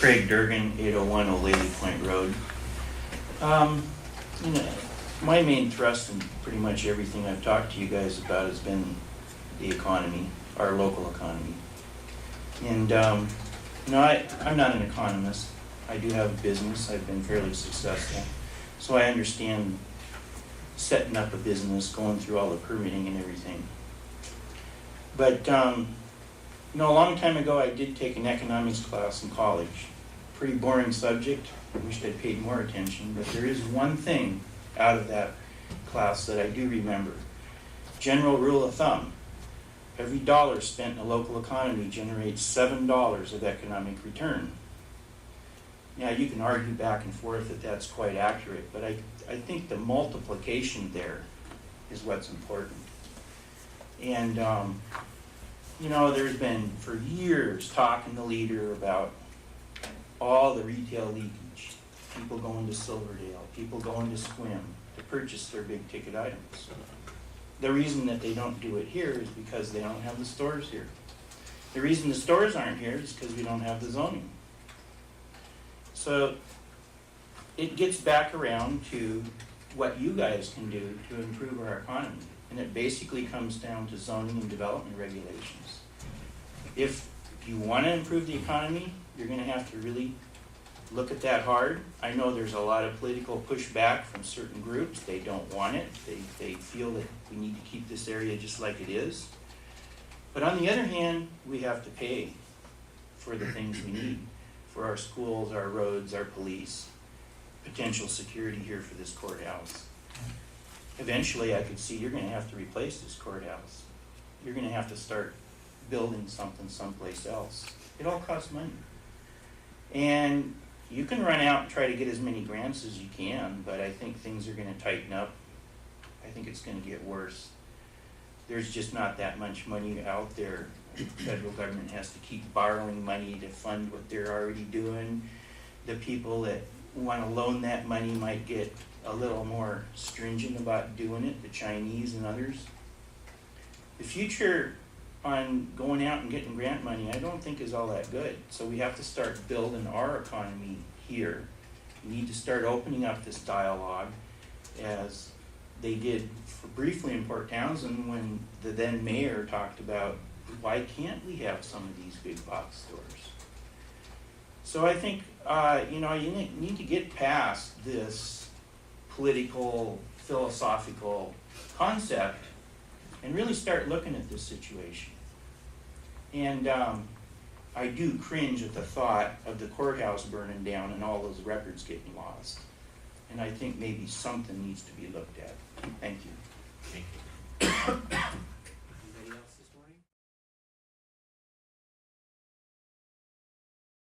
Craig Durgan, 801 O'Leary Point Road. You know, my main thrust in pretty much everything I've talked to you guys about has been the economy, our local economy. And you know, I'm not an economist. I do have a business. I've been fairly successful. So I understand setting up a business, going through all the permitting and everything. But you know, a long time ago I did take an economics class in college. Pretty boring subject. I wished I'd paid more attention, but there is one thing out of that class that I do remember. General rule of thumb. Every dollar spent in a local economy generates $7 of economic return. Now, you can argue back and forth that that's quite accurate, but I think the multiplication there is what's important. And, you know, there's been for years talk in the leader about all the retail leakage, people going to Silverdale, people going to Squim to purchase their big ticket items. The reason that they don't do it here is because they don't have the stores here. The reason the stores aren't here is because we don't have the zoning. So it gets back around to what you guys can do to improve our economy. And it basically comes down to zoning and development regulations. If you want to improve the economy, you're going to have to really look at that hard. I know there's a lot of political pushback from certain groups. They don't want it. They feel that we need to keep this area just like it is. But on the other hand, we have to pay for the things we need, for our schools, our roads, our police, potential security here for this courthouse. Eventually, I could see you're going to have to replace this courthouse. You're going to have to start building something someplace else. It all costs money. And you can run out and try to get as many grants as you can, but I think things are going to tighten up. I think it's going to get worse. There's just not that much money out there. The federal government has to keep borrowing money to fund what they're already doing. The people that want to loan that money might get a little more stringent about doing it, the Chinese and others. The future on going out and getting grant money, I don't think is all that good. So we have to start building our economy here. We need to start opening up this dialogue as they did briefly in Port Townsend when the then mayor talked about why can't we have some of these big box stores. So I think you know, you need to get past this political, philosophical concept and really start looking at this situation. And I do cringe at the thought of the courthouse burning down and all those records getting lost. And I think maybe something needs to be looked at. Thank you. Thank you.